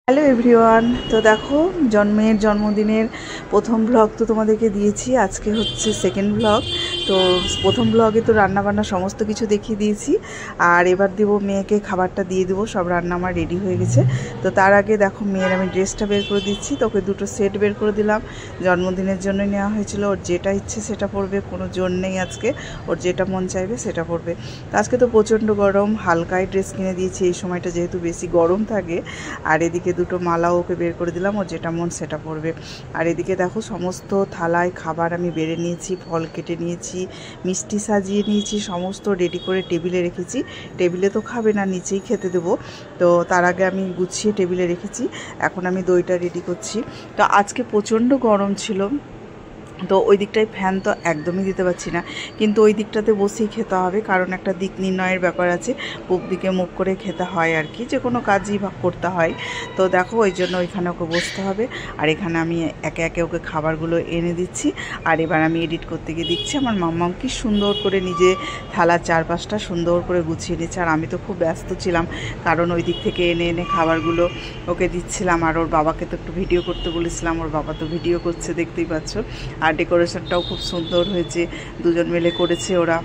Hello everyone. তো দেখো জন্মদিনের প্রথম ব্লগ তো তোমাদেরকে দিয়েছি, আজকে হচ্ছে সেকেন্ড ব্লগ। তো প্রথম ব্লগে তো রান্নাবান্না সমস্ত কিছু দেখিয়ে দিয়েছি, আর এবার দেবো মেয়েকে, খাবারটা দিয়ে দেবো। সব রান্না আমার রেডি হয়ে গেছে। তো তার আগে দেখো মেয়ের আমি ড্রেসটা বের করে দিচ্ছি। তোকে দুটো সেট বের করে দিলাম, জন্মদিনের জন্য নেওয়া হয়েছিল। ওর যেটা ইচ্ছে সেটা পরবে, কোনো জোর নেই আজকে, ওর যেটা মন চাইবে সেটা পরবে। তো আজকে তো প্রচণ্ড গরম, হালকাই ড্রেস কিনে দিয়েছি এই সময়টা যেহেতু বেশি গরম থাকে। আর এদিকে দুটো মালা ওকে বের করে দিলাম, ওর যেটা মন সেটা পরবে। আর এদিকে দেখো সমস্ত থালায় খাবার আমি বেড়ে নিয়েছি, ফল কেটে নিয়েছি, মিষ্টি সাজিয়ে নিয়েছি, সমস্ত রেডি করে টেবিলে রেখেছি। টেবিলে তো খাবে না, নিচেই খেতে দেবো। তো তার আগে আমি গুছিয়ে টেবিলে রেখেছি। এখন আমি দইটা রেডি করছি। তো আজকে প্রচণ্ড গরম ছিল, তো ওই দিকটায় ফ্যান তো একদমই দিতে পারছি না, কিন্তু ওই দিকটাতে বসেই খেতে হবে, কারণ একটা দিক নির্ণয়ের ব্যাপার আছে। পূব দিকে মুখ করে খেতে হয় আর কি, যে কোনো কাজই করতে হয়। তো দেখো ওই জন্য ওইখানে ওকে বসতে হবে। আর এখানে আমি একে একে ওকে খাবারগুলো এনে দিচ্ছি। আর এবার আমি এডিট করতে গিয়ে দিচ্ছি আমার মাম্মাম কি সুন্দর করে নিজে থালার চারপাশটা সুন্দর করে গুছিয়ে নিচ্ছে। আর আমি তো খুব ব্যস্ত ছিলাম, কারণ ওই দিক থেকে এনে এনে খাবারগুলো ওকে দিচ্ছিলাম। আর ওর বাবাকে তো একটু ভিডিও করতে বলেছিলাম, ওর বাবা তো ভিডিও করছে, দেখতেই পাচ্ছ। আর ডেকোরেশনটাও খুব সুন্দর হয়েছে, দুজন মিলে করেছে ওরা।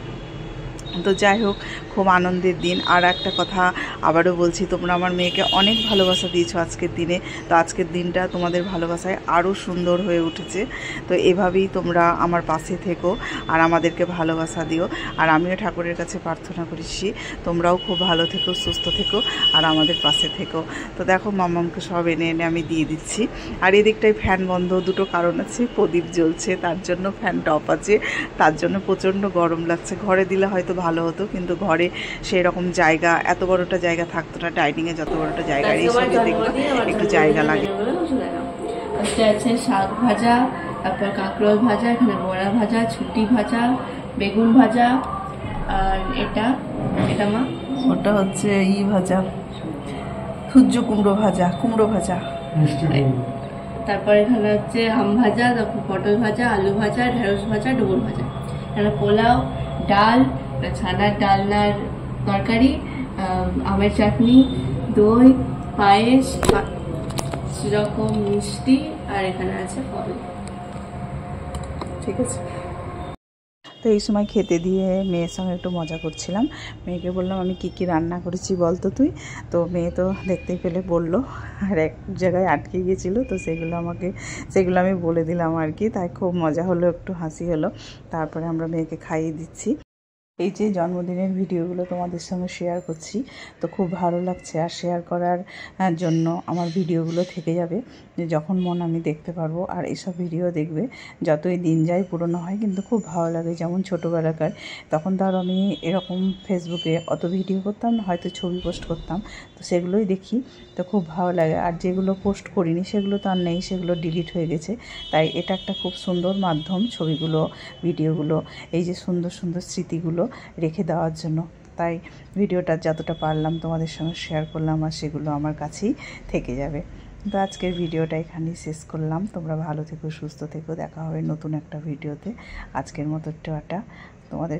তো যাই হোক, খুব আনন্দের দিন। আর একটা কথা আবারও বলছি, তোমরা আমার মেয়েকে অনেক ভালোবাসা দিয়েছো আজকের দিনে। তো আজকের দিনটা তোমাদের ভালোবাসায় আরও সুন্দর হয়ে উঠেছে। তো এভাবেই তোমরা আমার পাশে থেকো আর আমাদেরকে ভালোবাসা দিও। আর আমিও ঠাকুরের কাছে প্রার্থনা করেছি তোমরাও খুব ভালো থেকো, সুস্থ থেকো, আর আমাদের পাশে থেকো। তো দেখো মাম্মামকে সব এনে এনে আমি দিয়ে দিচ্ছি। আর এদিকটায় ফ্যান বন্ধ, দুটো কারণ আছে, প্রদীপ জ্বলছে তার জন্য ফ্যানটা অফ আছে, তার জন্য প্রচণ্ড গরম লাগছে। ঘরে দিলে হয়তো ভালো হতো, কিন্তু ঘরে সেই রকম জায়গা, এত বড়টা জায়গা থাকতো না। ডাইনিংয়ে যত বড়টা জায়গা, এই সঙ্গে দেখবো একটু জায়গা লাগে। আছে শাক ভাজা, তারপর কাঁকরোল ভাজা, এখানে বড়া ভাজা, ছুটি ভাজা, বেগুন ভাজা, আর এটা এটা মা ওটা হচ্ছে ভাজা, সূর্য কুমড়ো ভাজা, কুমড়ো ভাজা। তারপর এখানে হচ্ছে আম ভাজা, তারপর পটল ভাজা, আলু ভাজা, ঢেঁড়স ভাজা, ডুমুর ভাজা। এখানে পোলাও, ডাল, ছানার ডালনার তরকারি, আমের চাটনি, দই, পায়েস, সেরকম মিষ্টি, আর এখানে আছে ফল। ঠিক আছে। তো এই সময় খেতে দিয়ে মেয়ের সঙ্গে একটু মজা করছিলাম। মেয়েকে বললাম আমি কি কি রান্না করেছি বল তো তুই। তো মেয়ে তো দেখতেই পেলে বললো, আর এক জায়গায় আটকে গিয়েছিলো, তো সেগুলো আমি বলে দিলাম আর কি। তাই খুব মজা হলো, একটু হাসি হলো। তারপরে আমরা মেয়েকে খাইয়ে দিচ্ছি। এই যে জন্মদিনের ভিডিওগুলো তোমাদের সঙ্গে শেয়ার করছি, তো খুব ভালো লাগছে। আর শেয়ার করার জন্য আমার ভিডিওগুলো থেকে যাবে, যে যখন মন আমি দেখতে পারবো। আর এসব ভিডিও দেখবে যতই দিন যায় পুরনো হয়, কিন্তু খুব ভালো লাগে। যেমন ছোটোবেলাকার, তখন তো আর আমি এরকম ফেসবুকে অত ভিডিও করতাম না, হয়তো ছবি পোস্ট করতাম, তো সেগুলোই দেখি, তো খুব ভালো লাগে। আর যেগুলো পোস্ট করিনি সেগুলো তো আর নেই, সেগুলো ডিলিট হয়ে গেছে। তাই এটা একটা খুব সুন্দর মাধ্যম, ছবিগুলো, ভিডিওগুলো, এই যে সুন্দর সুন্দর স্মৃতিগুলো রেখে দেওয়ার জন্য। তাই ভিডিওটা যতটা পারলাম তোমাদের সঙ্গে শেয়ার করলাম, আর সেগুলো আমার কাছেই থেকে যাবে। তো আজকের ভিডিওটা এখানেই শেষ করলাম। তোমরা ভালো থেকো, সুস্থ থেকো, দেখা হবে নতুন একটা ভিডিওতে। আজকের মতো টাটা তোমাদের।